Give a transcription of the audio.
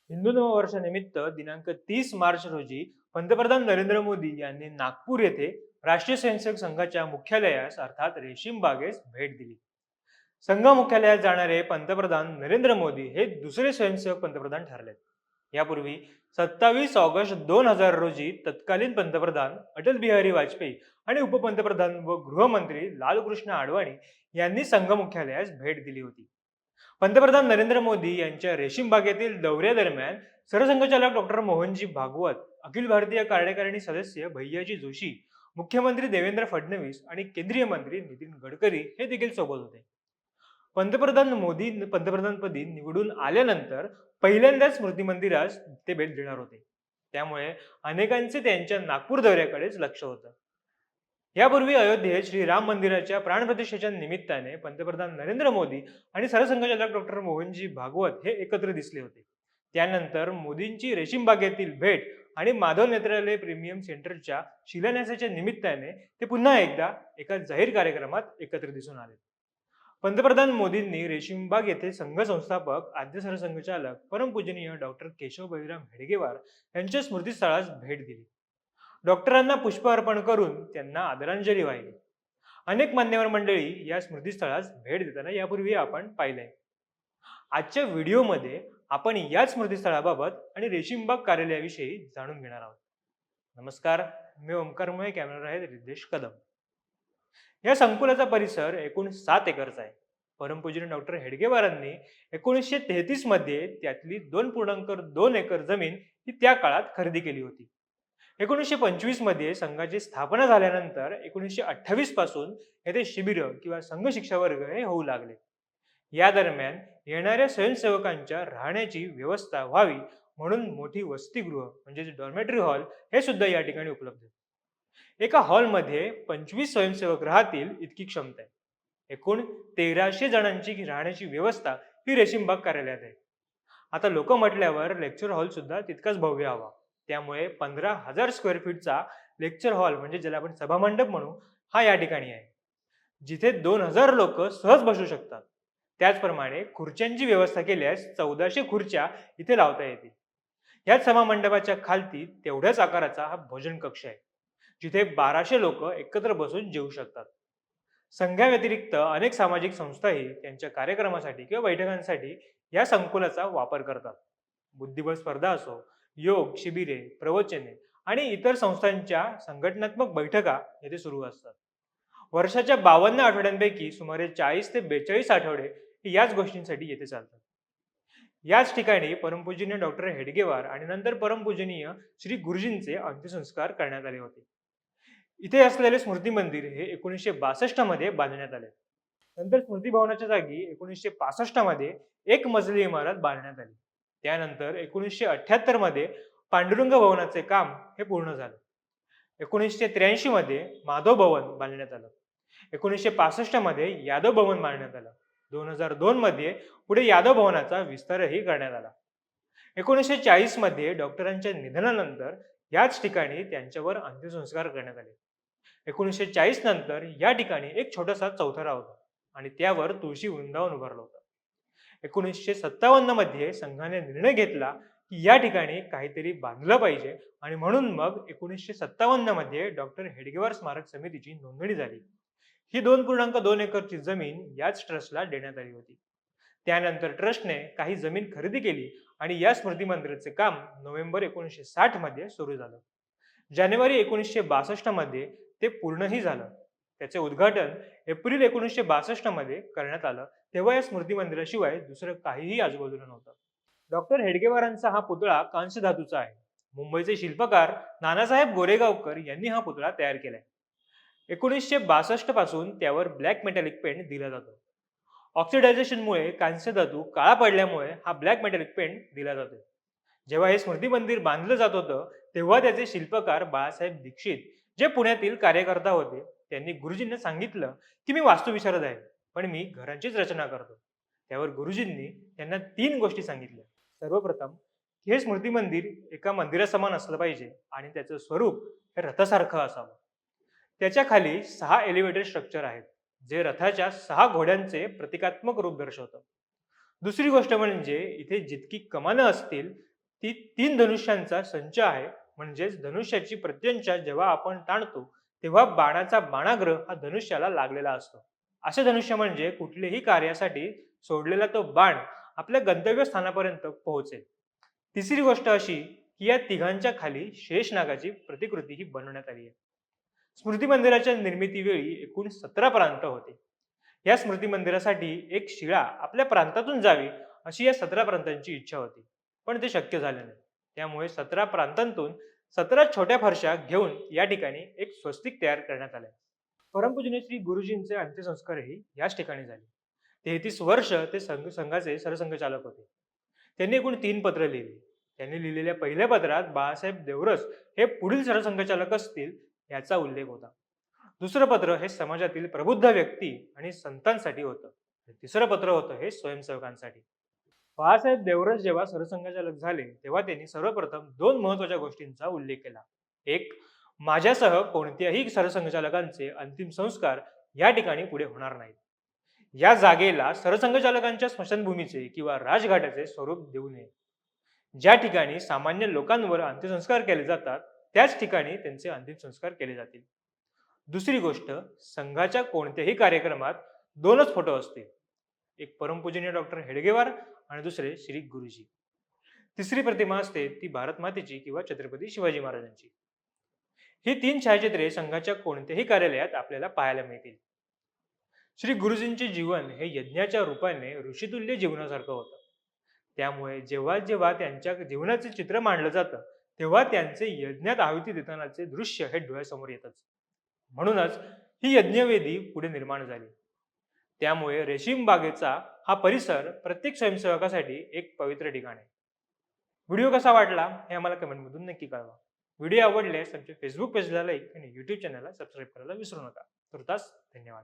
हिंदू नववर्षानिमित्त दिनांक 30 मार्च रोजी पंतप्रधान नरेंद्र मोदी यांनी नागपूर येथे राष्ट्रीय स्वयंसेवक संघाच्या मुख्यालयास अर्थात रेशीम बागेस भेट दिली. संघ मुख्यालयात जाणारे पंतप्रधान नरेंद्र मोदी हे दुसरे स्वयंसेवक पंतप्रधान ठरले. यापूर्वी 27 ऑगस्ट 2000 रोजी तत्कालीन पंतप्रधान अटल बिहारी वाजपेयी आणि उपपंतप्रधान व गृहमंत्री लालकृष्ण अडवाणी यांनी संघ मुख्यालयास भेट दिली होती. पंतप्रधान नरेंद्र मोदी यांच्या रेशीम बागेतील दौऱ्यादरम्यान सरसंघचालक डॉक्टर मोहनजी भागवत, अखिल भारतीय कार्यकारिणी सदस्य भैयाजी जोशी, मुख्यमंत्री देवेंद्र फडणवीस आणि केंद्रीय मंत्री नितीन गडकरी हे देखील सोबत होते. पंतप्रधान मोदी पंतप्रधानपदी निवडून आल्यानंतर पहिल्यांदाच स्मृती मंदिरास ते भेट देणार होते. त्यामुळे अनेकांचे त्यांच्या नागपूर दौऱ्याकडेच लक्ष होतं. यापूर्वी अयोध्येत श्रीराम मंदिराच्या प्राणप्रतिष्ठेच्या निमित्ताने पंतप्रधान नरेंद्र मोदी आणि सरसंघचालक डॉक्टर मोहनजी भागवत हे एकत्र दिसले होते. त्यानंतर मोदींची रेशीम बागेतील भेट आणि माधव नेत्रालय प्रीमियम सेंटरच्या शिलान्यासाच्या निमित्ताने ते पुन्हा एकदा एका जाहीर कार्यक्रमात एकत्र दिसून आले. पंतप्रधान मोदींनी रेशीमबाग येथे संघ संस्थापक आद्य सरसंघचालक परमपूजनीय डॉक्टर केशव बळीराम हेडगेवार यांच्या स्मृतीस्थळास भेट दिली. डॉक्टरांना पुष्प अर्पण करून त्यांना आदरांजली वाहिली. अनेक मान्यवर मंडळी या स्मृतीस्थळास भेट देताना यापूर्वी आपण पाहिलंय. आजच्या व्हिडिओमध्ये आपण याच स्मृतीस्थळाबाबत आणि रेशीमबाग कार्यालयाविषयी जाणून घेणार आहोत. नमस्कार, मी ओंकारमय, कॅमेरा आहे रिद्धेश कदम. या संकुलाचा परिसर एकूण 7 एकरचा आहे. परमपूजनीय डॉक्टर हेडगेवारांनी 1933 मध्ये त्यातली 2.2 एकर जमीन ही त्या काळात खरेदी केली होती. 1925 मध्ये संघाची स्थापना झाल्यानंतर 1928 पासून येथे शिबिर किंवा संघ शिक्षा वर्ग हे होऊ लागले. या दरम्यान येणाऱ्या स्वयंसेवकांच्या राहण्याची व्यवस्था व्हावी म्हणून मोठी वसतिगृह म्हणजे डॉर्मेटरी हॉल हे सुद्धा या ठिकाणी उपलब्ध आहे. एका हॉलमध्ये 25 स्वयंसेवक राहतील इतकी क्षमता आहे. एकूण 1300 जणांची राहण्याची व्यवस्था ही रेशीमबाग कार्यालयात आहे. आता लोक म्हटल्यावर लेक्चर हॉल सुद्धा तितकाच भव्य हवा. त्यामुळे 15,000 स्क्वेअर फीटचा लेक्चर हॉल म्हणजे ज्याला आपण सभामंडप म्हणू, हा या ठिकाणी आहे, जिथे 2000 लोक सहज बसू शकतात. त्याचप्रमाणे खुर्च्यांची व्यवस्था केल्यास 1400 खुर्च्या इथे लावता येतील. याच सभामंडपाच्या खालती तेवढ्याच आकाराचा हा भोजन कक्ष आहे, जिथे 1200 लोक एकत्र बसून जेवू शकतात. संघाव्यतिरिक्त अनेक सामाजिक संस्थाही त्यांच्या कार्यक्रमासाठी किंवा बैठकांसाठी या संकुलाचा वापर करतात. बुद्धिबळ स्पर्धा असो, योग शिबिरे, प्रवचने आणि इतर संस्थांच्या संघटनात्मक बैठका येथे सुरू असतात. वर्षाच्या 52 आठवड्यांपैकी सुमारे 40 ते 42 आठवडे याच गोष्टींसाठी येथे चालतात. याच ठिकाणी परमपूजनीय डॉक्टर हेडगेवार आणि नंतर परमपूजनीय श्री गुरुजींचे अंत्यसंस्कार करण्यात आले होते. इथे असलेले स्मृती मंदिर हे 1962 मध्ये बांधण्यात आले. नंतर स्मृती भवनाच्या जागी 1965 मध्ये एक मजली इमारत बांधण्यात आली. त्यानंतर 1978 मध्ये पांडुरंग भवनाचे काम हे पूर्ण झाले. 1983 मध्ये माधव भवन बांधण्यात आलं. 1965 मध्ये यादव भवन बांधण्यात आलं. 2002 मध्ये पुढे यादव भवनाचा विस्तारही करण्यात आला. 1940 मध्ये डॉक्टरांच्या निधनानंतर याच ठिकाणी त्यांच्यावर अंत्यसंस्कार करण्यात आले. 1940 नंतर या ठिकाणी एक छोटासा चौथरा होता आणि त्यावर तुळशी वृंदावन उभारलं होतं. 1957 मध्ये संघाने निर्णय घेतला की या ठिकाणी काहीतरी बांधलं पाहिजे आणि म्हणून मग 1957 मध्ये डॉक्टर हेडगेवार स्मारक समितीची नोंदणी झाली. ही 2.2 एकरची जमीन याच ट्रस्टला देण्यात आली होती. त्यानंतर ट्रस्टने काही जमीन खरेदी केली आणि या स्मृती मंदिराचे काम नोव्हेंबर 1960 मध्ये सुरू झालं. जानेवारी 1962 मध्ये ते पूर्णही झालं. त्याचे उद्घाटन एप्रिल 1962 मध्ये करण्यात आलं. तेव्हा या स्मृती मंदिराशिवाय दुसरं काहीही आजूबाजूला नव्हतं. डॉक्टर हेडगेवारांचा हा पुतळा कांस्य धातूचा आहे. मुंबईचे शिल्पकार नानासाहेब गोरेगावकर यांनी हा पुतळा तयार केलाय. 1962 पासून त्यावर ब्लॅक मेटॅलिक पेंट दिला जातो. ऑक्सिडायझेशनमुळे कांस्य धातू काळा पडल्यामुळे हा ब्लॅक मेटॅलिक पेंट दिला जातो. जेव्हा हे स्मृती मंदिर बांधलं जात होतं तेव्हा त्याचे शिल्पकार बाळासाहेब दीक्षित, जे पुण्यातील कार्यकर्ता होते, त्यांनी गुरुजींना सांगितलं की मी वास्तुविशारद आहे, पण मी घरांचीच रचना करतो. त्यावर गुरुजींनी त्यांना 3 गोष्टी सांगितल्या. सर्वप्रथम, हे स्मृती मंदिर एका मंदिरासमान असलं पाहिजे आणि त्याचं स्वरूप हे रथासारखं असावं. त्याच्या खाली 6 एलिव्हेटेड स्ट्रक्चर आहेत, जे रथाच्या 6 घोड्यांचे प्रतिकात्मक रूप दर्शवतं. दुसरी गोष्ट म्हणजे इथे जितकी कमानं असतील ती 3 धनुष्यांचा संच आहे. म्हणजेच धनुष्याची प्रत्यंचा जेव्हा आपण ताणतो, तेव्हा बाणाचा बाणाग्र हा धनुष्याला लागलेला असतो. असे धनुष्य म्हणजे कुठल्याही कार्यासाठी सोडलेला तो बाण आपल्या गंतव्यस्थानापर्यंत पोहोचेल. तिसरी गोष्ट अशी की या तिघांच्या खाली शेषनागाची प्रतिकृती ही बनवण्यात आली आहे. स्मृती मंदिराच्या निर्मितीवेळी एकूण 17 प्रांत होते. या स्मृती मंदिरासाठी एक शिळा आपल्या प्रांतातून जावी अशी या 17 प्रांतांची इच्छा होती. पण ते शक्य झाले नाही. त्यामुळे 17 प्रांतांतून 17 छोट्या फरशा घेऊन या ठिकाणी एक स्वस्तिक तयार करण्यात आले. परमपूजनीय श्री गुरुजींचे अंत्यसंस्कारही याच ठिकाणी झाले. 33 वर्ष ते संघाचे सरसंघचालक होते. त्यांनी एकूण 3 पत्र लिहिली. त्यांनी लिहिलेल्या पहिल्या पत्रात बाळासाहेब देवरस हे पुढील सरसंघचालक असतील याचा उल्लेख होता. दुसरं पत्र हे समाजातील प्रबुद्ध व्यक्ती आणि संतांसाठी होतं. तिसरं पत्र होतं हे स्वयंसेवकांसाठी. बाळासाहेब देवरस जेव्हा सरसंघचालक झाले तेव्हा त्यांनी सर्वप्रथम 2 महत्वाच्या गोष्टींचा उल्लेख केला. एक, माझ्यासह कोणत्याही सरसंघचालकांचे अंतिम संस्कार या ठिकाणी पुढे होणार नाहीत. या जागेला सरसंघचालकांच्या स्मशानभूमीचे किंवा राजघाटाचे स्वरूप देऊ नये. ज्या ठिकाणी सामान्य लोकांवर अंत्यसंस्कार केले जातात त्याच ठिकाणी त्यांचे अंतिम संस्कार केले जातील. दुसरी गोष्ट, संघाच्या कोणत्याही कार्यक्रमात 2च फोटो असतील. एक परमपूजनीय डॉक्टर हेडगेवार आणि दुसरे श्री गुरुजी. तिसरी प्रतिमा असते ती भारत मातेची किंवा छत्रपती शिवाजी महाराजांची. ही 3 छायाचित्रे संघाच्या कोणत्याही कार्यालयात आपल्याला पाहायला मिळतील. श्री गुरुजींचे जीवन हे यज्ञाच्या रूपाने ऋषितुल्य जीवनासारखं होतं. त्यामुळे जेव्हा जेव्हा त्यांच्या जीवनाचे चित्र मांडलं जातं तेव्हा त्यांचे यज्ञात आहुती देतानाचे दृश्य हे डोळ्यासमोर येतच. म्हणूनच ही यज्ञवेदी पुढे निर्माण झाली. त्यामुळे रेशीम बागेचा हा परिसर प्रत्येक स्वयंसेवकासाठी एक पवित्र ठिकाण आहे. व्हिडिओ कसा वाटला हे आम्हाला कमेंटमधून नक्की कळवा. व्हिडिओ आवडल्यास आमच्या फेसबुक पेजला लाईक आणि यूट्यूब चॅनलला सबस्क्राईब करायला विसरू नका. तुर्तास धन्यवाद.